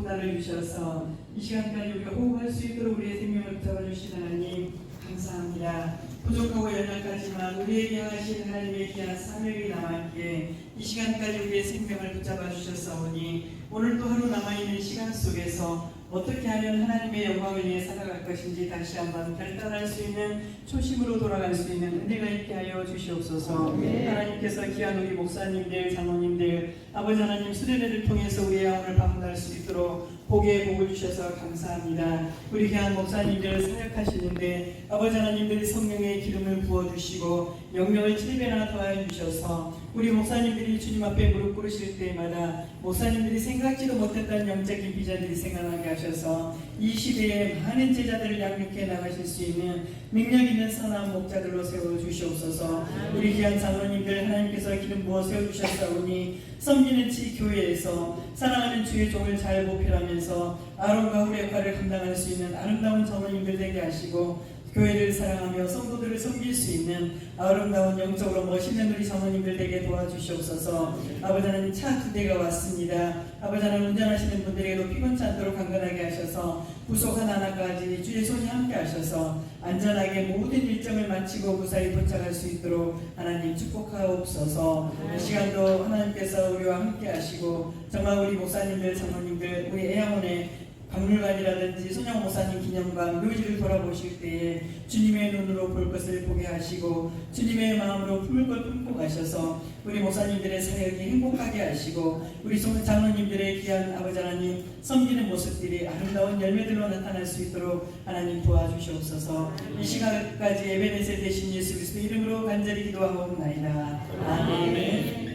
좋은 날을 주셔서 이 시간까지 우리가 호흡할 수 있도록 우리의 생명을 붙잡아 주신 하나님 감사합니다. 부족하고 연약하지만 우리에게 하신 하나님의 귀한 사명이 남아있기에 이 시간까지 우리의 생명을 붙잡아 주셨사오니 오늘도 하루 남아있는 시간 속에서 어떻게 하면 하나님의 영광을 위해 살아갈 것인지 다시 한번 결단할 수 있는 초심으로 돌아갈 수 있는 은혜가 있게 하여 주시옵소서. 하나님께서 귀한 우리 목사님들, 장로님들, 아버지 하나님 수련회를 통해서 우리의 영혼을 방문할 수 있도록 복의 복을 주셔서 감사합니다. 우리 귀한 목사님들 사역하시는데 아버지 하나님들이 성령의 기름을 부어주시고 영령을 7배나 더하여 주셔서 우리 목사님들이 주님 앞에 무릎 꿇으실 때마다 목사님들이 생각지도 못했던 영적인 비전들이 생각나게 하셔서 이 시대에 많은 제자들을 양육해 나가실 수 있는 능력 있는 선한 목자들로 세워주시옵소서. 우리 귀한 장로님들 하나님께서 기름 부어 세워주셨사오니 섬기는 지 교회에서 사랑하는 주의 종을 잘 보필하면서 아론과 훌의 역할을 감당할 수 있는 아름다운 장로님들 되게 하시고 교회를 사랑하며 성도들을 섬길 수 있는 아름다운 영적으로 멋있는 우리 장로님들 되게 도와주시옵소서. 아버지 하나님 차 2대가 왔습니다. 아버지 하나님 운전하시는 분들에게도 피곤치 않도록 강건하게 하셔서 부속 하나하나까지 주의 손이 함께 하셔서 안전하게 모든 일정을 마치고 무사히 도착할 수 있도록 하나님 축복하옵소서. 이 시간도 하나님께서 우리와 함께 하시고 정말 우리 목사님들 장로님들 우리 애양원의 박물관이라든지 손영 목사님 기념관 묘지를 돌아보실 때에 주님의 눈으로 볼 것을 보게 하시고 주님의 마음으로 품을 걸 품고 가셔서 우리 목사님들의 사역이 행복하게 하시고 우리 장로님들의 귀한 아버지 하나님 섬기는 모습들이 아름다운 열매들로 나타날 수 있도록 하나님 도와주시옵소서. 이 시간까지 에베네셀 되신 예수 그리스도 이름으로 간절히 기도하옵나이다. 아멘.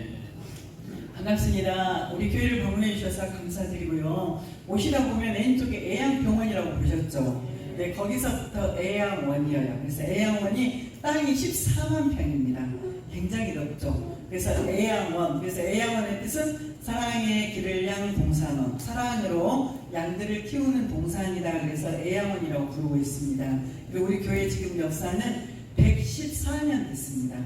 반갑습니다. 우리 교회를 방문해 주셔서 감사드리고요. 오시다 보면 왼쪽에 애양병원이라고 보셨죠? 네, 거기서부터 애양원이에요. 그래서 애양원이 땅이 14만 평입니다. 굉장히 넓죠. 그래서 애양원, 그래서 애양원의 뜻은 사랑의 길을 양 동산원, 사랑으로 양들을 키우는 동산이다. 그래서 애양원이라고 부르고 있습니다. 그리고 우리 교회 지금 역사는 114년 됐습니다.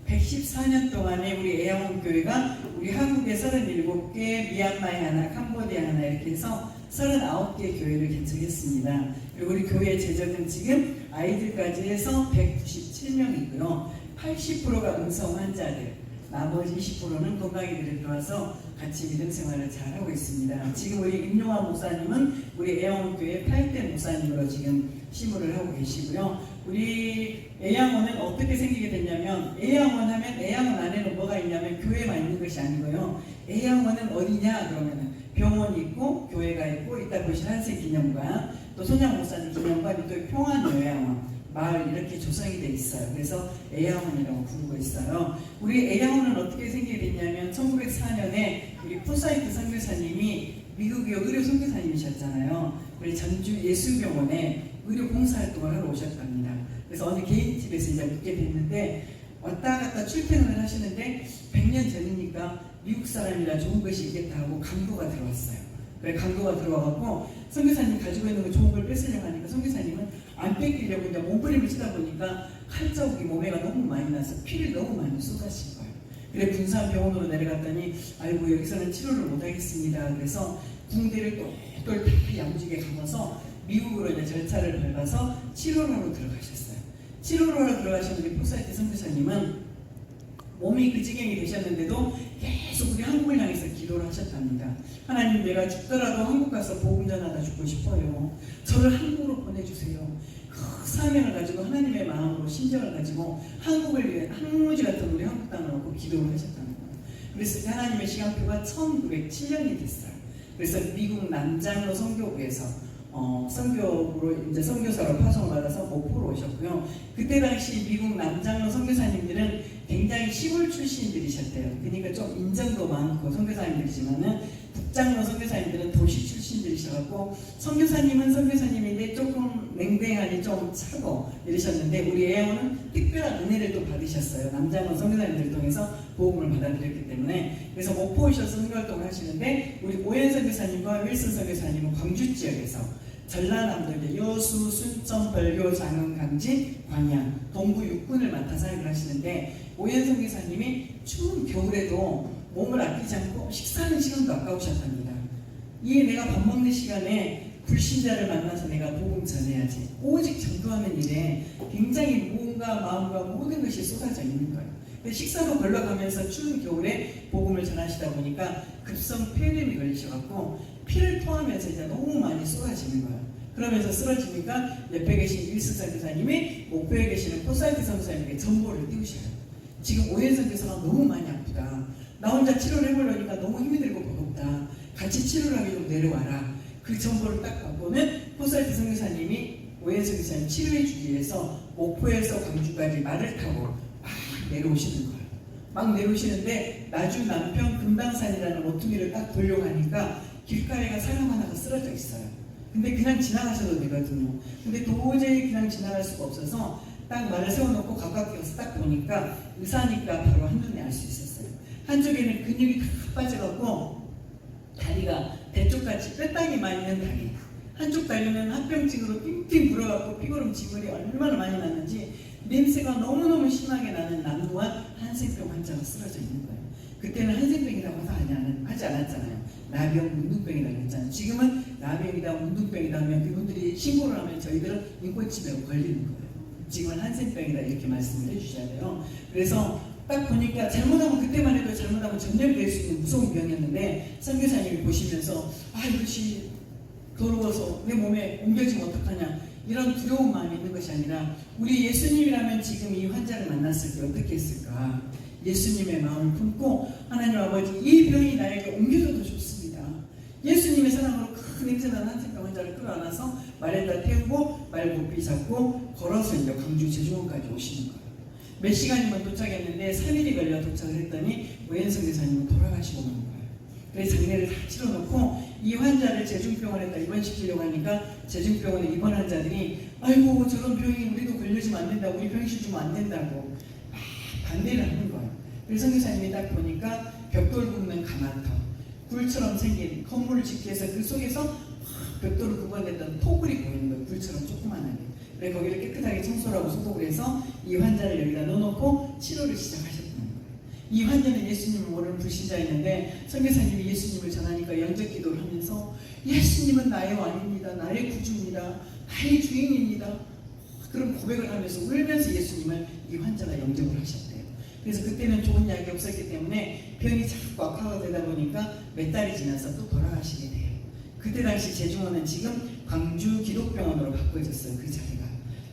114년 동안에 우리 애양원 교회가 우리 한국에 37개, 미얀마에 하나, 캄보디아 하나 이렇게 해서 39개 교회를 개척했습니다. 그리고 우리 교회 재적은 지금 아이들까지 해서 197명이고요. 80%가 음성 환자들, 나머지 20%는 건강이들이 들어와서 같이 믿음 생활을 잘하고 있습니다. 지금 우리 임용환 목사님은 우리 애양원 교회 8대 목사님으로 지금 시무를 하고 계시고요. 우리 애양원은 어떻게 생기게 됐냐면 애양원 하면 애양원 안에는 뭐가 있냐면 교회만 있는 것이 아니고요. 애양원은 어디냐 그러면 병원이 있고 교회가 있고 이따 보실 한세 기념관 또 손양 목사님 기념관 또 평안요양원 마을 이렇게 조성이 돼 있어요. 그래서 애양원이라고 부르고 있어요. 우리 애양원은 어떻게 생기게 됐냐면 1904년에 우리 푸사이트 선교사님이 미국의 의료 선교사님이셨잖아요. 우리 전주 예수병원에 의료 봉사활동을 하러 오셨답니다. 그래서 어느 개인집에서 이제 묵게 됐는데 왔다 갔다 출퇴근을 하시는데 100년 전이니까 미국 사람이라 좋은 것이 있겠다 하고 강도가 들어왔어요. 그래 강도가 들어와갖고 선교사님 가지고 있는 거 좋은 걸 뺏으려고 하니까 선교사님은 안 뺏기려고 이제 몸부림을 치다 보니까 칼자국이 몸에가 너무 많이 나서 피를 너무 많이 쏟아진 거예요. 그래 군산병원으로 내려갔더니 아이고 여기서는 치료를 못하겠습니다. 그래서 군대를 똘똘 다 야무지게 감아서 미국으로 이제 절차를 밟아서 치료를 하러 들어가셨어요. 치료를 하러 들어가신 우리 푸사이트 선교사님은 몸이 그 지경이 되셨는데도 계속 우리 한국을 향해서 기도를 하셨답니다. 하나님 내가 죽더라도 한국 가서 복음 전하다 죽고 싶어요. 저를 한국으로 보내주세요. 그 사명을 가지고 하나님의 마음으로 심정을 가지고 한국을 위해 항무지 같은 우리 한국 땅을 놓고 기도를 하셨다는 거예요. 그래서 하나님의 시간표가 1907년이 됐어요. 그래서 미국 남장로 선교부에서 선교부로 이제 선교사로 파송을 받아서 목포로 오셨고요. 그때 당시 미국 남장로 선교사님들은 굉장히 시골 출신들이셨대요. 그러니까 좀 인정도 많고 선교사님들이지만은 북장로 선교사님들은 도시 출신들이셔갖고 선교사님은 선교사님인데 조금 냉랭하니 좀 차고 이러셨는데 우리 애원은 특별한 은혜를 또 받으셨어요. 남장로 선교사님들을 통해서 복음을 받아들였기 때문에 그래서 목포 오셔서 선교활동을 하시는데 우리 오현 선교사님과 윌슨 선교사님은 광주 지역에서 전라남도 이제 여수, 순천, 벌교, 장흥, 강진, 광양, 동부 육군을 맡아 사역을 하시는데 오현 선교사님이 추운 겨울에도 몸을 아끼지 않고 식사하는 시간도 아까우셨답니다. 이 내가 밥 먹는 시간에 불신자를 만나서 내가 복음 전해야지. 오직 전도하는 일에 굉장히 몸과 마음과 모든 것이 쏟아져 있는 거예요. 식사도 걸러가면서 추운 겨울에 복음을 전하시다 보니까 급성 폐렴이 걸리셔갖고 피를 토하면서 이제 너무 많이 쏟아지는 거예요. 그러면서 쓰러지니까 옆에 계신 일스선 교사님이 목표에 계시는 포사이트 선생님에게 전보를 띄우셔요. 지금 오해선 교사가 너무 많이 아프다. 나 혼자 치료를 해보려니까 너무 힘이 들고 버겁다. 같이 치료를 하게 좀 내려와라. 그 정보를 딱 받고는 포사이트 선교사님이 오해선 교사님 치료해주기 위해서 목포에서 광주까지 말을 타고 막 내려오시는 거예요. 막 내려오시는데 나주 남편 금방산이라는 모퉁이를 딱 보려고 하니까 길가에가 사람 하나가 쓰러져 있어요. 근데 그냥 지나가셔도 되거든요. 근데 도저히 그냥 지나갈 수가 없어서 딱 말을 세워놓고 가깝게 가서 딱 보니까 의사니까 바로 한눈에 알 수 있었어요. 한쪽에는 근육이 다 빠져갖고 다리가 대쪽같이 뼈다귀 많이 있는 다리, 한쪽 다리는 합병증으로 삥삥 불어갖고 피고름 지물이 얼마나 많이 났는지 냄새가 너무너무 심하게 나는 남루한 한센병 환자가 쓰러져 있는 거예요. 그때는 한센병이라고 하지 않았잖아요. 나병, 문둥병이라고 했잖아요. 지금은 나병이다, 문둥병이다 하면 그분들이 신고를 하면 저희들은 인권침해로 걸리는 거예요. 지금은 한센병이다 이렇게 말씀을 해주셔야 돼요. 그래서 딱 보니까 잘못하면 그때만 해도 잘못하면 전염될 수 있는 무서운 병이었는데 선교사님이 보시면서 이것이 더러워서 내 몸에 옮겨지면 어떡하냐 이런 두려운 마음이 있는 것이 아니라 우리 예수님이라면 지금 이 환자를 만났을 때 어떻게 했을까? 예수님의 마음을 품고 하나님 아버지 이 병이 나에게 옮겨져도 좋습니다. 예수님의 사랑으로 큰 냄새나는 한센병 환자를 끌어안아서 말에다 태우고 말 높이 잡고 걸어서 이제 광주 제주원까지 오시는 거예요. 몇 시간이면 도착했는데 3일이 걸려 도착을 했더니 오현성 교사님은 돌아가시고 오는 거예요. 그래서 장례를 다 치러놓고 이 환자를 재중병원에다 입원시키려고 하니까 재중병원에 입원한 자들이 아이고 저런 병이 우리도 걸려주면 안 된다고 우리 병실 주면 안 된다고 막 반대를 하는 거예요. 그래서 선교사님이 딱 보니까 벽돌 굽는 가마터 굴처럼 생긴 건물을 짓기 위해서 그 속에서 벽돌을 굽어냈던 토굴이 보이는 거예요. 굴처럼 조그만하게. 그래 거기를 깨끗하게 청소를 하고 소독을 해서 이 환자를 여기다 넣어놓고 치료를 시작하셨다는 거예요. 이 환자는 예수님을 모르는 불신자였는데 선교사님이 예수님을 전하니까 영접 기도를 하면서 예수님은 나의 왕입니다. 나의 구주입니다. 나의 주인입니다. 그런 고백을 하면서 울면서 예수님을 이 환자가 영접을 하셨대요. 그래서 그때는 좋은 약이 없었기 때문에 병이 자꾸 악화가 되다 보니까 몇 달이 지나서 또 돌아가시게 돼요. 그때 당시 제중원은 지금 광주 기독병원으로 바꿔졌어요. 그 자리가.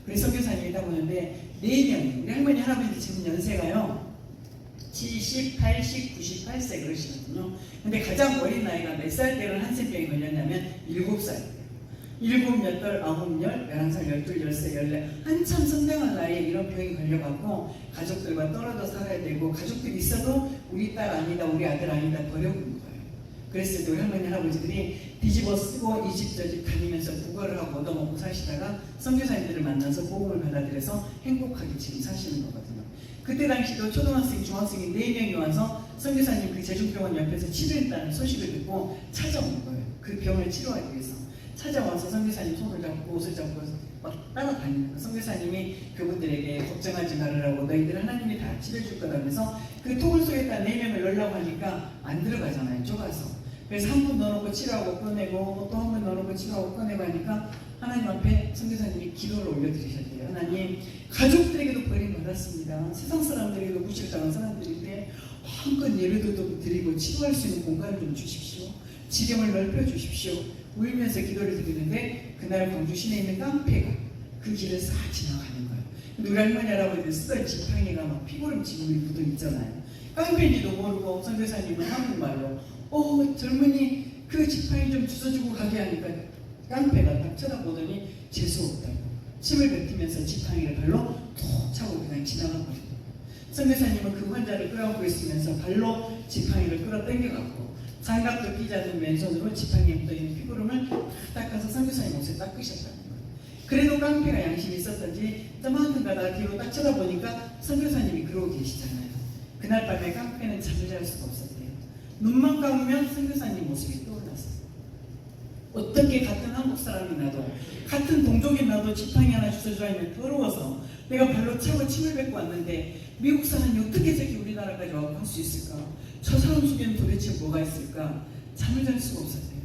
그래서 선교사님이 딱 오는데 4명 우리 할머니 할아버지 지금 연세가요 70, 80, 98세 그러시거든요. 근데 가장 어린 나이가 몇 살 때를 한센병이 걸렸냐면 7살 7, 8, 9, 10, 11살, 12, 13, 14 한참 성장한 나이에 이런 병이 걸려갖고 가족들과 떨어져 살아야 되고 가족들이 있어도 우리 딸 아니다 우리 아들 아니다 버려보는 거예요. 그랬을 때 우리 할머니 할아버지들이 뒤집어 쓰고 이 집 저 집 다니면서 국어를 하고 얻어먹고 사시다가 선교사님들을 만나서 복음을 받아들여서 행복하게 지금 사시는 거거든요. 그때 당시도 초등학생, 중학생이 4명이 와서 선교사님 그 제중병원 옆에서 치료했다는 소식을 듣고 찾아온 거예요. 그 병을 치료하기 위해서. 찾아와서 선교사님 손을 잡고 옷을 잡고 막 따라다니는 거예요. 선교사님이 그분들에게 걱정하지 말으라고 너희들 하나님이 다 치료해줄 거라면서 그 토굴 속에다 4명을 넣으려고 하니까 안 들어가잖아요. 좁아서. 그래서 한 분 넣어놓고 치료하고 꺼내고 또 한 분 넣어놓고 치료하고 꺼내고 하니까 하나님 앞에 선교사님이 기도를 올려드리셨대요. 하나님 가족들에게도 버림받았습니다. 세상 사람들에게도 무시당한 사람들인데 한껏 예배도 드리고 치료할 수 있는 공간을 좀 주십시오. 지경을 넓혀주십시오. 울면서 기도를 드리는데 그날 광주 시내에 있는 깡패가 그 길을 싹 지나가는 거예요. 근데 우리 할머니 할아버지들 쓰던 지팡이가 막 피고름 지물이 묻어 있잖아요. 깡패인지도 모르고 선교사님은 한국말로 젊은이 그 지팡이 좀 주워주고 가게 하니까 깡패가 딱 쳐다보더니 재수없다고 침을 뱉으면서 지팡이를 발로 툭 차고 그냥 지나가거든요. 선교사님은 그 환자를 끌어안고 있으면서 발로 지팡이를 끌어 당겨갖고 장갑도 끼지 않는 맨손으로 지팡이에 묻어있는 피구름을 닦아서 선교사님 옷에 닦으셨다는 거예요. 그래도 깡패가 양심이 있었던지 저만큼 가다가 뒤로 딱 쳐다보니까 선교사님이 그러고 계시잖아요. 그날 밤에 깡패는 잠을 잘 수가 없었대요. 눈만 감으면 선교사님 모습이 떠올랐어요. 어떻게 같은 한국 사람이 나도 같은 동족이 나도 지팡이 하나 주워줘야 하면 더러워서 내가 발로 차고 침을 뱉고 왔는데 미국 사람이 어떻게 저기 우리나라까지 와서 할 수 있을까? 저 사람 속에는 도대체 뭐가 있을까? 잠을 잘 수가 없었대요.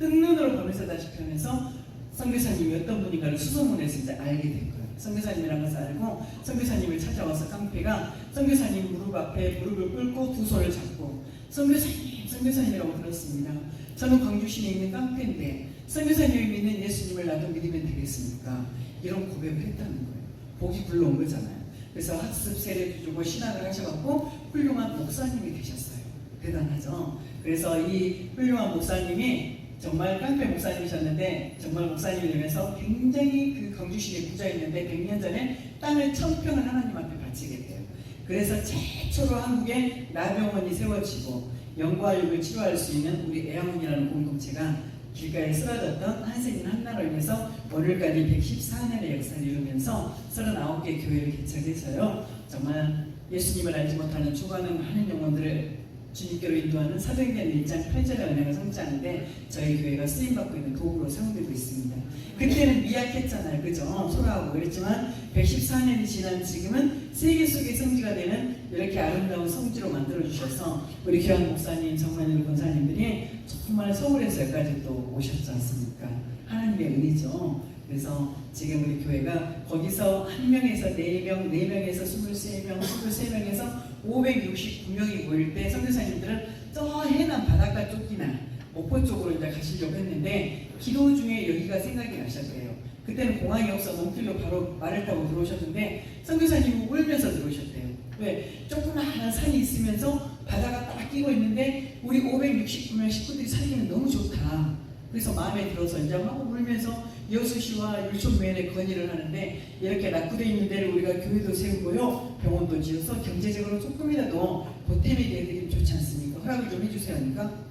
뜬 눈으로 밤을 새다시피 하면서 선교사님이 어떤 분인가를 수소문해서 이제 알게 된 거예요. 선교사님이라는 것을 알고 선교사님을 찾아와서 깡패가 선교사님 무릎 앞에 무릎을 꿇고 두 손을 잡고 선교사님, 선교사님이라고 불렀습니다. 저는 광주시내 있는 깡패인데 선교사님이 믿는 예수님을 나도 믿으면 되겠습니까? 이런 고백을 했다는 거예요. 복이 굴러온 거잖아요. 그래서 학습 세례도 주고 신학을 하셔갖고 훌륭한 목사님이 되셨어요. 대단하죠? 그래서 이 훌륭한 목사님이 정말 깡패 목사님이셨는데 정말 목사님이 되면서 굉장히 그 광주시내 부자였는데 100년 전에 땅을 1000평을 하나님 앞에 바치게 돼요. 그래서 최초로 한국에 나병원이 세워지고 영과 육을 치료할 수 있는 우리 애양원이라는 공동체가 길가에 쓰러졌던 한센인 한나로 인해서 오늘까지 114년의 역사를 이루면서 39개 교회를 개척해서요. 정말 예수님을 알지 못하는 죽어가는 많은 영혼들을 주님께로 인도하는 사도행전 1장 8절의 은혜가 성취하는데 저희 교회가 쓰임받고 있는 도구로 사용되고 있습니다. 그때는 미약했잖아요. 그죠? 소라하고 그랬지만 114년이 지난 지금은 세계 속의 성지가 되는 이렇게 아름다운 성지로 만들어주셔서 우리 교환 목사님, 정만일 권사님들이 정말 서울에서 여기까지 또 오셨지 않습니까? 하나님의 은혜죠. 그래서 지금 우리 교회가 거기서 1명에서 4명, 4명에서 23명, 23명에서 569명이 모일 때 선교사님들은 저 해남 바닷가 쪽이나 목포 쪽으로 이제 가시려고 했는데 기도 중에 여기가 생각이 나셨대요. 그때는 공항이 없어 먼길로 바로 말을 타고 들어오셨는데 선교사님이 울면서 들어오셨대요. 왜? 조그마한 산이 있으면서 바다가 딱 끼고 있는데 우리 569명 식구들이 살기는 너무 좋다. 그래서 마음에 들어서 이제 막 울면서 여수시와 율촌면에 건의를 하는데 이렇게 낙후되어 있는 데를 우리가 교회도 세우고요 병원도 지어서 경제적으로 조금이라도 보탬이 되어드리면 좋지 않습니까? 허락을 좀 해주세요 하니까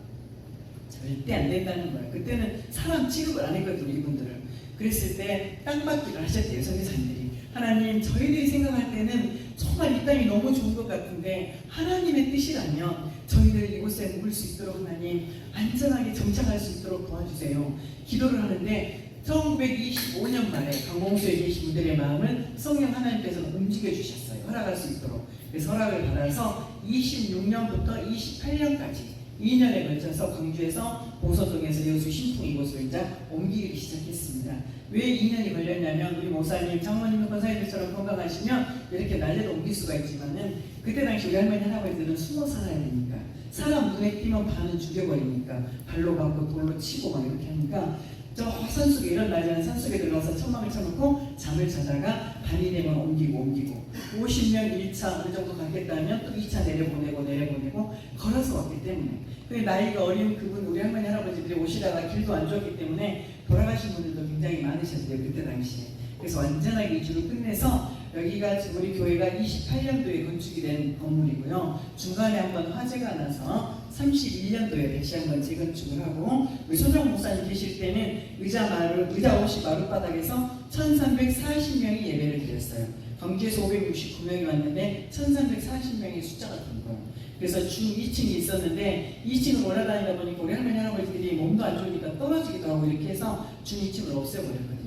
절대 안 된다는 거예요. 그때는 사람 취급을 안 했거든요 이분들을. 그랬을 때 땅받기를 하셨대요 선교사님들이. 하나님 저희들이 생각할 때는 정말 이 땅이 너무 좋은 것 같은데 하나님의 뜻이라면 저희들 이곳에 묵을 수 있도록 하나님 안전하게 정착할 수 있도록 도와주세요. 기도를 하는데 1925년 말에 강공수에 계신 분들의 마음을 성령 하나님께서 움직여 주셨어요. 허락할 수 있도록. 그래서 허락을 받아서 26년부터 28년까지 2년에 걸쳐서 광주에서 보소동에서 여수 신풍 이곳으로 이제 옮기기 시작했습니다. 왜 2년이 걸렸냐면 우리 목사님, 장모님, 권사님들처럼 건강하시면 이렇게 날려도 옮길 수가 있지만은 그때 당시 우리 할머니 할아버지들은 숨어 살아야 되니까 사람 눈에 띄면 반은 죽여버리니까 발로 받고 돌로 치고 막 이렇게 하니까 저 산속에 이런 낮에는 산속에 들어가서 천막을 쳐놓고 잠을 자다가 밤이 되면 옮기고 50년 1차 어느 정도 가겠다면 또 2차 내려보내고 걸어서 왔기 때문에 근데 나이가 어린 그분 우리 할머니 할아버지들이 오시다가 길도 안 좋았기 때문에 돌아가신 분들도 굉장히 많으셨대요 그때 당시에. 그래서 완전하게 이주를 끝내서 여기가 지금 우리 교회가 28년도에 건축이 된 건물이고요. 중간에 한번 화재가 나서 31년도에 다시 한번 재건축을 하고 우리 소정 목사님 계실 때는 의자 없이 마룻바닥에서 1340명이 예배를 드렸어요. 광주에서 569명이 왔는데 1340명의 숫자가 된 거예요. 그래서 주 2층이 있었는데 2층을 올라다니다 보니까 우리 할머니 할아버지들이 몸도 안 좋으니까 떨어지기도 하고 이렇게 해서 주 2층을 없애버렸거든요.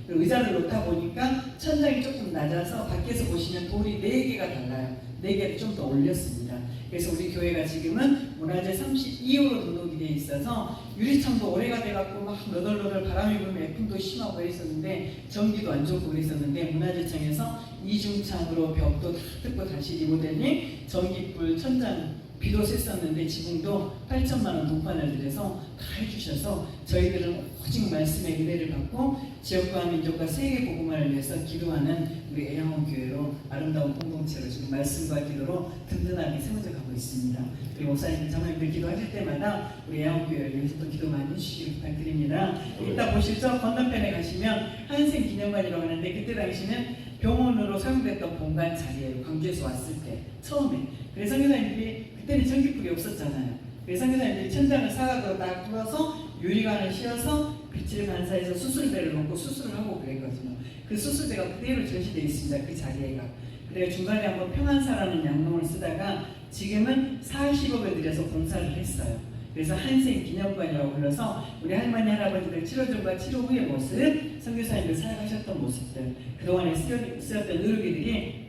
의자를 놓다 보니까 천장이 조금 낮아서 밖에서 보시면 돌이 4개가 달라요. 4개를 좀 더 올렸습니다. 그래서 우리 교회가 지금은 문화재 32호로 등록이 돼 있어서 유리창도 오래가 돼갖고 막 너덜너덜 바람이 불면 애풍도 심하고 있었는데 전기도 안 좋고 그랬었는데 문화재청에서 이중창으로 벽도 다 뜯고 다시 리모델링 전기불 천장 비도 셌었는데 지금도 8천만 원 동판을 들여서 다 해주셔서 저희들은 오직 말씀의 은혜를 받고 지역과 민족과 세계 복음화를 위해서 기도하는 우리 애양원 교회로 아름다운 공동체로 지금 말씀과 기도로 든든하게 세워져 가고 있습니다. 우리 목사님들 장로님들 기도하실 때마다 우리 애양원 교회를 위해서 또 기도 많이 해주시길 부탁드립니다. 이따 보시죠. 건너편에 가시면 한생 기념관이라고 하는데 그때 당시는 병원으로 사용됐던 본관 자리예요. 광주에서 왔을 때 처음에. 그래서 선교사님들이 그때는 전기불이 없었잖아요. 그래서 선교사님들이 천장을 사각으로 딱 뚫어서 유리관을 씌워서 빛을 반사해서 수술대를 놓고 수술을 하고 그랬거든요. 그 수술대가 그대로 전시되어 있습니다. 그 자리에가. 그래 중간에 한번 평안사라는 양론을 쓰다가 지금은 40억을 들여서 공사를 했어요. 그래서 한생 기념관이라고 불러서 우리 할머니 할아버지들 치료 전과 치료 후의 모습, 선교사님들 사역하셨던 모습들, 그동안에 쓰였던 의료기들이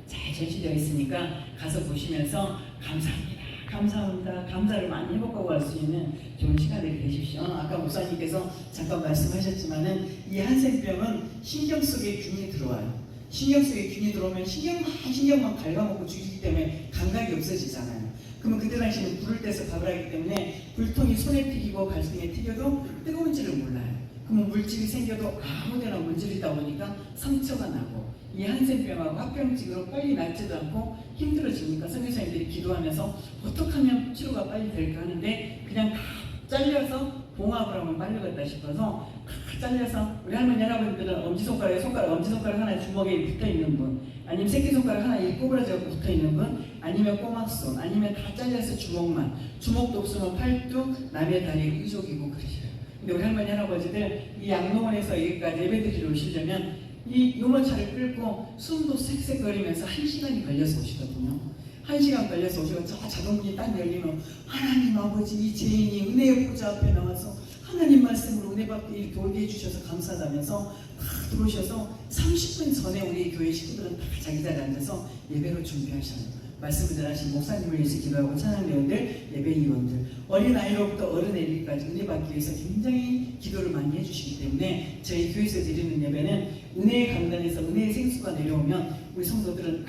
잘 전시되어 있으니까 가서 보시면서 감사합니다. 감사합니다. 감사를 많이 회복하고 갈 수 있는 좋은 시간이 되십시오. 아까 목사님께서 잠깐 말씀하셨지만은 이 한센병은 신경 속에 균이 들어와요. 신경 속에 균이 들어오면 신경만 갉아먹고 죽이기 때문에 감각이 없어지잖아요. 그러면 그때 당시에는 불을 떼서 밥을 하기 때문에 불통이 손에 튀기고 갈등에 튀겨도 뜨거운지를 몰라요. 그러면 물질이 생겨도 아무데나 물질이다 보니까 상처가 나고 이 한센병하고 합병증으로 빨리 낫지도 않고 힘들어지니까 선교사님들이 기도하면서 어떻게 하면 치료가 빨리 될까 하는데 그냥 다 잘려서 봉합을 하면 빨리 갔다 싶어서 다 잘려서 우리 할머니 할아버지들은 엄지손가락 하나 주먹에 붙어있는 분, 아니면 새끼손가락 하나 이 꼬부라져서 붙어있는 분, 아니면 꼬막손, 아니면 다 잘려서 주먹도 없으면 팔뚝, 남의 다리에 의족이고 그러셔요. 근데 우리 할머니 할아버지들 이 양로원에서 여기까지 예배드리러 오시려면 이 유모차를 끌고 숨도 쌕쌕거리면서 1시간이 걸려서 오시거든요. 1시간 걸려서 오시고 저 자동문이 딱 열리면 하나님 아버지 이 죄인이 은혜의 보좌 앞에 나와서 하나님 말씀으로 은혜 받게 이렇게 오게 해주셔서 감사하다면서 딱 들어오셔서 30분 전에 우리 교회 식구들은 다 자기 자리에 앉아서 예배로 준비하셔요. 말씀을 전하신 목사님을 위해서 기도하고 찬양대원들, 예배위원들, 어린아이로부터 어른에 이르기까지 은혜 받기 위해서 굉장히 기도를 많이 해주시기 때문에 저희 교회에서 드리는 예배는 은혜의 강단에서 은혜의 생수가 내려오면 우리 성도들은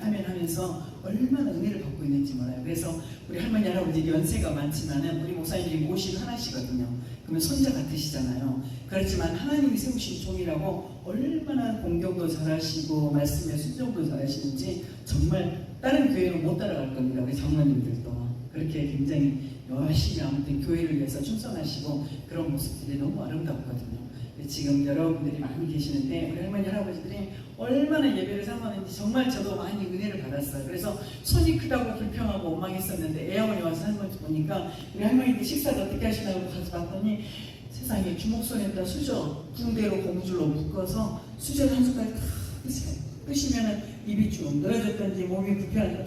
아멘 하면서 얼마나 은혜를 받고 있는지 몰라요. 그래서 우리 할머니 할아버지 연세가 많지만은 우리 목사님들이 모시고 하나시거든요. 그러면 손자 같으시잖아요. 그렇지만 하나님이 세우신 종이라고 얼마나 공경도 잘하시고 말씀에 순종도 잘하시는지 정말 다른 교회는 못 따라갈 겁니다. 우리 장로님들도 그렇게 굉장히 열심히 아무튼 교회를 위해서 충성하시고 그런 모습들이 너무 아름답거든요. 지금 여러분들이 많이 계시는데 우리 할머니 할아버지들이 얼마나 예배를 사모하는지 정말 저도 많이 은혜를 받았어요. 그래서 손이 크다고 불평하고 원망했었는데 애할머니 와서 할머니 보니까 우리 할머니들 식사를 어떻게 하시나고 가서 봤더니 세상에 주먹손에다 수저 붕대로 고무줄로 묶어서 수저를 한 숟갈 다 끄시면은 입이 쭉 늘어졌던지 몸이 불편하니까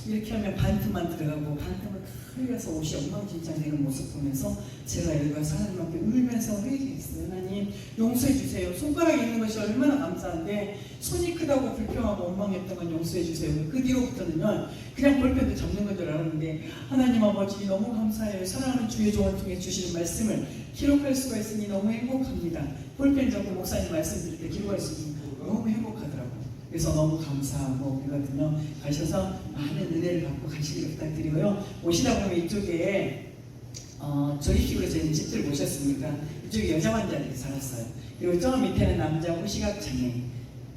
이렇게 하면 반틈만 들어가고 반틈을 흘려서 옷이 엉망진창되는 모습 보면서 제가 여기 가서 하나님한테 울면서 회개했어요. 하나님 용서해 주세요. 손가락에 있는 것이 얼마나 감사한데 손이 크다고 불평하고 원망했던 건 용서해 주세요. 그 뒤로부터는요 그냥 볼펜도 잡는 건 줄 알았는데 하나님 아버지 너무 감사해요. 사랑하는 주의 종을 통해 주시는 말씀을 기록할 수가 있으니 너무 행복합니다. 볼펜 잡고 목사님 말씀 드릴 때 기록할 수 있으니 너무 행복하더라고요. 그래서 너무 감사하고 그러거든요. 가셔서 많은 은혜를 받고 가시기를 부탁드리고요. 오시다 보면 이쪽에 조립식으로 저희는 집들 모셨으니까 이쪽에 여자 환자들이 살았어요. 그리고 저 밑에는 남자 후시각장애인.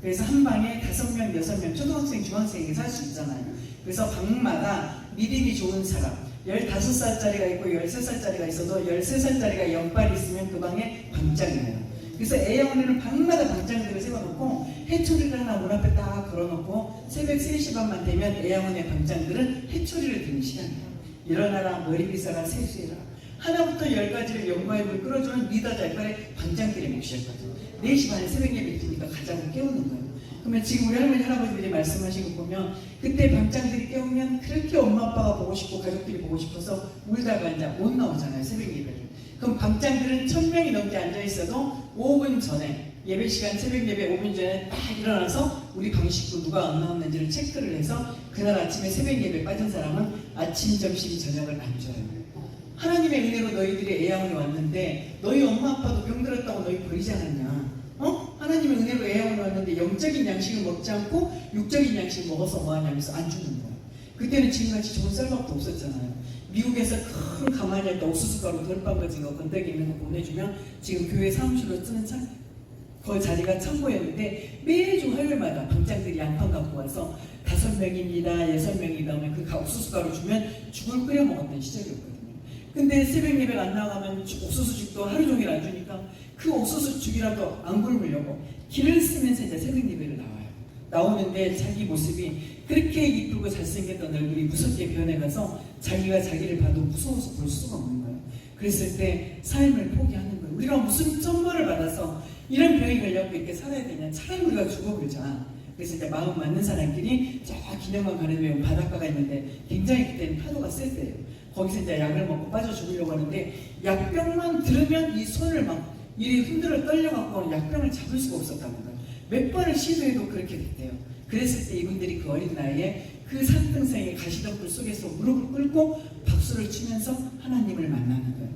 그래서 한 방에 5명, 6명 초등학생, 중학생이 살 수 있잖아요. 그래서 방마다 믿음이 좋은 사람 15살짜리가 있고 13살짜리가 있어도 13살짜리가 연발이 있으면 그 방에 방장이에요. 그래서 A형원에는 방마다 방장들을 세워놓고 해초리를 하나 문 앞에 딱 걸어놓고 새벽 3시 반만 되면 A형원의 방장들은 해초리를 드는 시간이에요. 일어나라 머리 비싸라 세수해라 하나부터 10가지를 연구하고 끌어주는 리더자 역할의 방장들의 몫이었거든요. 4시 반에 새벽 예배 드니까 가자고 깨우는 거예요. 그러면 지금 우리 할머니 할아버지들이 말씀하신 거 보면 그때 방장들이 깨우면 그렇게 엄마 아빠가 보고 싶고 가족들이 보고 싶어서 울다가 이제 못 나오잖아요. 새벽 예배를. 그럼 방장들은 1000명이 넘게 앉아있어도 5분 전에 예배 시간 새벽 예배 5분 전에 딱 일어나서 우리 방 식구 누가 안 나왔는지를 체크를 해서 그날 아침에 새벽 예배 빠진 사람은 아침, 점심, 저녁을 안 줘요. 하나님의 은혜로 너희들이 애양원에 왔는데 너희 엄마 아빠도 병들었다고 너희 버리지 않았냐? 하나님의 은혜로 애양원에 왔는데 영적인 양식을 먹지 않고 육적인 양식을 먹어서 뭐하냐면서 안 주는 거예요. 그때는 지금같이 좋은 쌀밥도 없었잖아요. 미국에서 큰 가마니에다 옥수수가루 덜빵거진 거 건더기 있는 거 보내주면 지금 교회 사무실로 쓰는 그 자리가 창고였는데 매주 화요일마다 방장들이 양판 갖고 와서 5명입니다, 6명이다 하면 그 옥수수가루 주면 죽을 끓여 먹었던 시절이었거든요. 근데 새벽 예배가 안 나가면 옥수수죽도 하루 종일 안 주니까 그 옥수수죽이라도 안 굶으려고 길을 쓰면서 이제 새벽 예배를 나와요. 나오는데 자기 모습이 그렇게 이쁘고 잘생겼던 얼굴이 무섭게 변해가서 자기가 자기를 봐도 무서워서 볼 수가 없는 거예요. 그랬을 때 삶을 포기하는 거예요. 우리가 무슨 선물을 받아서 이런 병이 걸려고 이렇게 살아야 되냐. 차라리 우리가 죽어보자. 그래서 이제 마음 맞는 사람끼리 저 기념관 가는 데에 바닷가가 있는데 굉장히 그때는 파도가 셌어요. 거기서 이제 약을 먹고 빠져 죽으려고 하는데 약병만 들으면 이 손을 막 이리 흔들어 떨려갖고 약병을 잡을 수가 없었다는 거예요. 몇 번을 시도해도 그렇게 됐대요. 그랬을 때 이분들이 그 어린 나이에 그 산등성의 가시덤불 속에서 무릎을 꿇고 박수를 치면서 하나님을 만나는 거예요.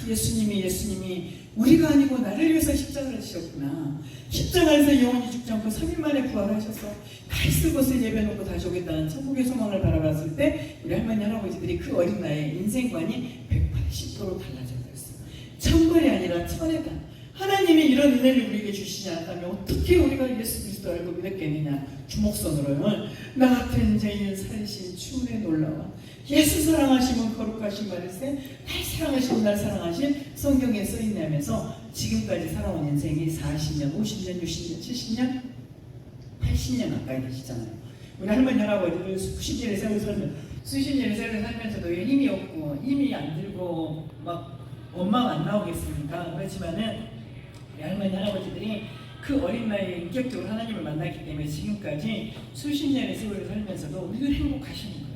예수님이 우리가 아니고 나를 위해서 십자가를 지셨구나. 십자가에서 영원히 죽지 않고 3일 만에 부활하셔서 다 있을 곳을 예배놓고 다시 오겠다는 천국의 소망을 바라봤을 때 우리 할머니 할아버지들이 그 어린 나이에 인생관이 180도로 달라져 버렸어요. 천벌이 아니라 천혜다. 하나님이 이런 은혜를 우리에게 주시지 않다면 어떻게 우리가 예수 그리스도 알고 믿었겠느냐. 주목선으로는 나 같은 죄인 살리신 주의 놀라워 예수 사랑하시면 거룩하신 말일세 날 사랑하시면 날 사랑하신 성경에 써있냐면서 지금까지 살아온 인생이 40년, 50년, 60년, 70년, 80년 가까이 되시잖아요. 우리 할머니 할아버지들 수십 년의 세월을 살면서도 힘이 없고 힘이 안 들고 막 원망 안 나오겠습니까? 그렇지만은 우리 할머니 할아버지들이 그 어린 나이에 인격적으로 하나님을 만났기 때문에 지금까지 수십 년의 세월을 살면서도 늘 행복하시는 거예요.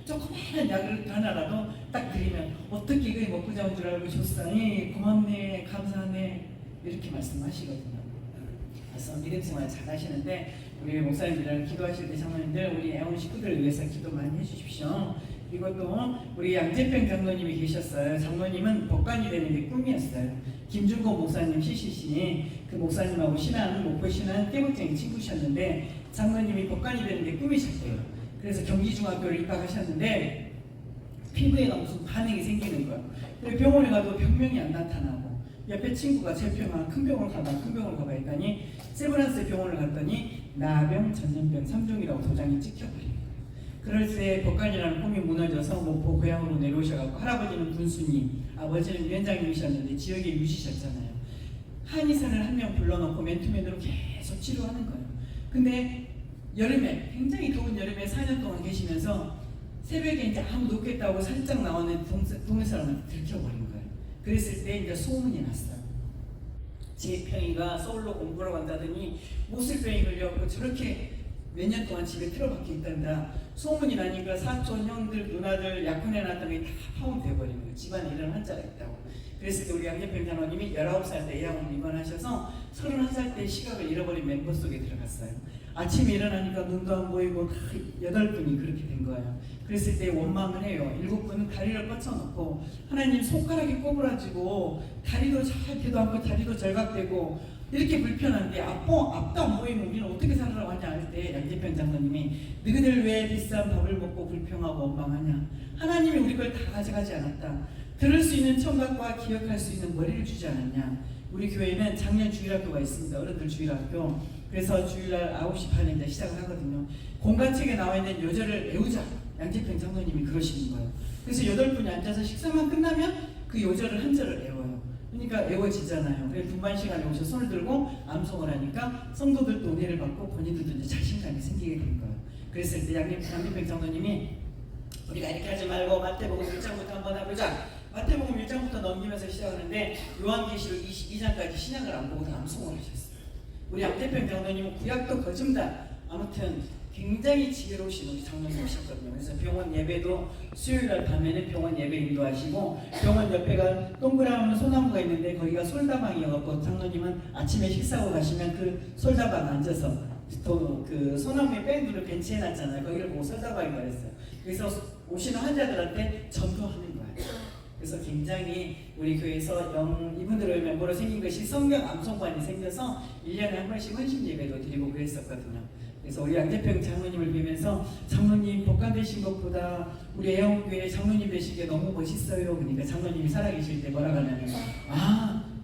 조그마한 약을 하나라도 딱 드리면 어떻게 이거 먹고 자온 줄 알고 줬으니 고맙네 감사하네 이렇게 말씀하시거든요. 그래서 믿음 생활 잘 하시는데 우리 목사님들이랑 기도하실 때 장로님들 우리 애원 식구들을 위해서 기도 많이 해주십시오. 그리고 또 우리 양재평 장로님이 계셨어요. 장로님은 법관이 되는 게 꿈이었어요. 김준고 목사님 CCC 그 목사님하고 목포 신안 떼부쟁이 친구셨는데 장로님이 법관이 되는 게 꿈이셨대요. 그래서 경기중학교를 입학하셨는데 피부에가 무슨 반응이 생기는 거예요. 그래서 병원에 가도 병명이 안 나타나고 옆에 친구가 제 병원 큰 병원을 가봐 했더니 세브란스 병원을 갔더니 나병, 전염병 3종이라고 도장이 찍혀버린 거예요. 그럴 때 법관이라는 꿈이 무너져서 목포 고향으로 내려오셔갖고 할아버지는 군수님, 아버지는 위원장님이셨는데 지역에 유지셨잖아요. 한의사를 한 명 불러놓고 맨투맨으로 계속 치료하는 거예요. 근데 여름에 굉장히 더운 여름에 4년 동안 계시면서 새벽에 이제 아무도 없겠다고 살짝 나오는 동네 사람한테 들켜버린 거예요. 그랬을 때 이제 소문이 났어요. 제 평이가 서울로 공부를 간다더니 모슬병이 걸려갖고 저렇게 몇 년 동안 집에 틀어박혀 있단다. 소문이 나니까 사촌, 형들, 누나들 약혼해놨던 게 다 파혼돼버린 거예요. 집안에 이런 환자가 있다고. 그랬을 때 우리 양재평 장로님이 19살 때 예양원을 입원하셔서 31살 때 시각을 잃어버린 멤버 속에 들어갔어요. 아침에 일어나니까 눈도 안 보이고 다 8분이 그렇게 된 거예요. 그랬을 때 원망을 해요. 7분은 다리를 뻗쳐놓고 하나님 손가락이 꼬부라지고 다리도 잘 되도 않고 다리도 절각되고 이렇게 불편한데 앞도 안 보이면 우리는 어떻게 살아라고 하냐 할 때 양재평 장로님이 너희들 왜 비싼 밥을 먹고 불평하고 원망하냐. 하나님이 우리 걸 다 가져가지 않았다. 들을 수 있는 청각과 기억할 수 있는 머리를 주지 않았냐. 우리 교회는 작년 주일학교가 있습니다. 어른들 주일학교. 그래서 주일날 9시 반에 이제 시작을 하거든요. 공간책에 나와 있는 요절을 외우자. 양재평 장로님이 그러시는 거예요. 그래서 8분이 앉아서 식사만 끝나면 그 요절을 한 절을 외워요. 그러니까 외워지잖아요. 그래서 분반 시간에 오셔서 손을 들고 암송을 하니까 성도들도 은혜를 받고 본인들도 이제 자신감이 생기게 된 거예요. 그랬을 때 양재평 장로님이 우리가 이렇게 하지 말고 마태복음 1장부터 한번 해보자. 마태복음 1장부터 넘기면서 시작하는데 요한계시록 22장까지 신약을 안 보고 다 암송을 하셨어요. 우리 양재평 장로님은 구약도 거즘다. 아무튼 굉장히 지혜로우신 우리 장로님이셨거든요. 그래서 병원 예배도 수요일날 밤에는 병원 예배 인도하시고 병원 옆에가 동그라미 소나무가 있는데 거기가 솔다방이어갖고 장로님은 아침에 식사하고 가시면 그 솔다방 앉아서 또 그 소나무에 밴드를 벤치해 놨잖아요. 거기를 보고 솔다방이라고 했어요. 그래서 오시는 환자들한테 전도하는 거예요. 그래서 굉장히 우리 교회에서 이분들을 멤버로 생긴 것이 성경 암송반이 생겨서 1년에 한 번씩 헌신 예배도 드리고 그랬었거든요. 그래서 우리 양재평 장로님을 뵈면서 장로님 복관 되신 것보다 우리 애원교회 장로님 되신 게 너무 멋있어요. 그러니까 장로님이 살아계실 때 뭐라 하냐면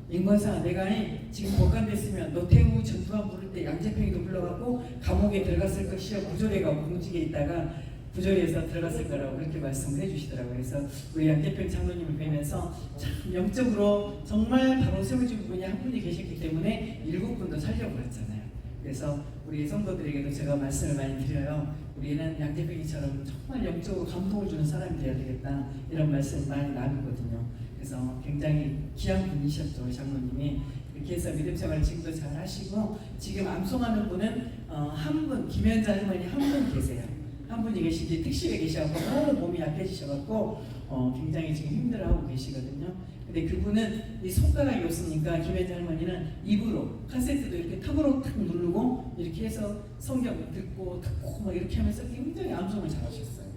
인권사 내가 지금 복관 됐으면 노태우 전두환 부를 때 양재평이도 불러갖고 감옥에 들어갔을 것이요. 구조대가 공직에 있다가 부조리에서 들어갔을 거라고 그렇게 말씀을 해주시더라고요. 그래서 우리 양재평 장로님을 뵈면서 참 영적으로 정말 바로 세워진 분이 한 분이 계셨기 때문에 7분도 살려버렸잖아요. 그래서 우리 성도들에게도 제가 말씀을 많이 드려요. 우리는 양재평이처럼 정말 영적으로 감동을 주는 사람이 되어야 되겠다. 이런 말씀 많이 나누거든요. 그래서 굉장히 귀한 분이셨죠. 장로님이. 그렇게 해서 믿음생활 지금도 잘 하시고 지금 암송하는 분은 한 분, 김현자 할머니 한 분 계세요. 한 분이 계신데 특실에 계셔서 너무 몸이 약해지셔갖고 굉장히 지금 힘들어하고 계시거든요. 근데 그분은 이 손가락이 없으니까 김혜지 할머니는 입으로 카세트도 이렇게 턱으로 탁 누르고 이렇게 해서 성경 듣고 막 이렇게 하면서 굉장히 암송을 잘하셨어요.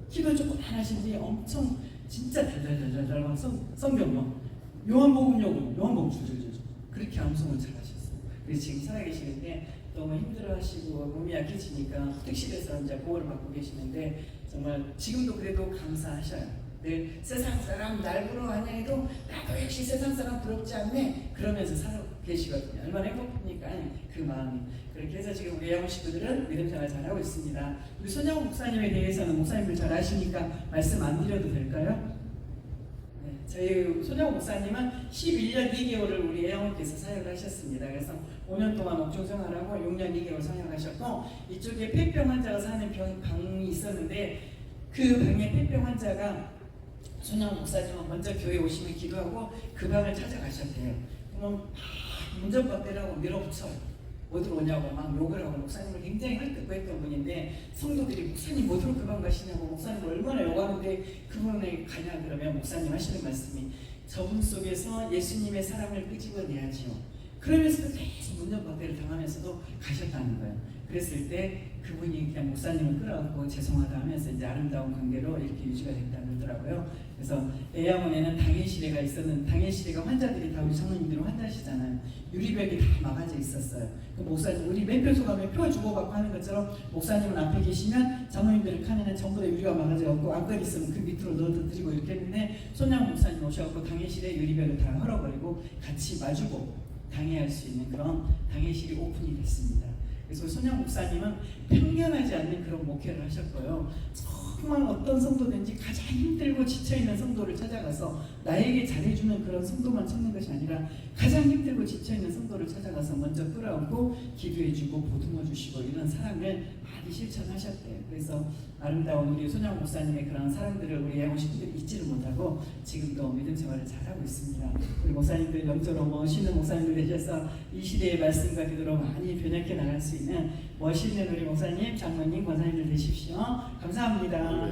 키도 조금 안 하신지 엄청 진짜 달달달달 막 성경 막 요한복음 줄줄줄 그렇게 암송을 잘하셨어요. 그래서 지금 살아계시는데 너무 힘들어하시고 몸이 약해지니까 특실에서 이제 보호를 받고 계시는데 정말 지금도 그래도 감사하셔요. 늘 세상 사람 날 부러워하냐 해도 나도 역시 세상 사람 부럽지 않네 그러면서 살아 계시거든요. 얼마나 행복합니까? 그 마음이. 그렇게 해서 지금 우리 애원 식구들은 믿음 생활 잘하고 있습니다. 우리 손영훈 목사님에 대해서는 목사님들 잘 아시니까 말씀 안 드려도 될까요? 네, 저희 손영훈 목사님은 11년 2개월을 우리 애원께서 사역을 하셨습니다. 그래서 5년 동안 옥중 생활하고 6년 2개월 사역하셨고 이쪽에 폐병 환자가 사는 방이 있었는데 그 방에 폐병 환자가 손영훈 목사님은 먼저 교회 오시면 기도하고 그 방을 찾아가셨대요. 그러면 문전박대라고 밀어붙여요. 어디로 오냐고 막 욕을 하고 목사님을 굉장히 헐뜯고 했던 분인데 성도들이 목사님 어디로 그 방 가시냐고 목사님 얼마나 욕하는데 그분에 가냐 그러면 목사님 하시는 말씀이 저분 속에서 예수님의 사랑을 끄집어내야지요. 그러면서도 계속 문전박대를 당하면서도 가셨다는 거예요. 그랬을 때 그분이 그냥 목사님을 끌어안고 죄송하다 하면서 이제 아름다운 관계로 이렇게 유지가 됐다는 그러더라고요. 그래서 애양원에는 당일시대가 있었는데 당일시대가 환자들이 다 우리 장로님들은 환자시잖아요. 유리벽이 다 막아져 있었어요. 그 목사님 우리 매표소 가면 표 주고받고 하는 것처럼 목사님은 앞에 계시면 장로님들 칸에는 전부 다 유리가 막아져 있고 안건 있으면 그 밑으로 넣어드리고 이렇게 했는데 손양 목사님 오셔갖고 당일시대 유리벽을 다 헐어버리고 같이 마주보고 당회할 수 있는 그런 당회실이 오픈이 됐습니다. 그래서 손영 목사님은 편견하지 않는 그런 목회를 하셨고요. 정말 어떤 성도든지 가장 힘들고 지쳐있는 성도를 찾아가서 나에게 잘해주는 그런 성도만 찾는 것이 아니라 가장 힘들고 지쳐있는 성도를 찾아가서 먼저 끌어안고 기도해주고 보듬어주시고 이런 사랑을 많이 실천하셨대요. 그래서 아름다운 우리 손영 목사님의 그런 사랑들을 우리 애원 식구들이 잊지를 못하고 지금도 믿음 생활을 잘하고 있습니다. 우리 목사님들 영적으로 멋있는 목사님들 되셔서 이 시대의 말씀과 기도로 많이 변혁해 나갈 수 있는 멋있는 우리 목사님, 장로님, 권사님들 되십시오. 감사합니다.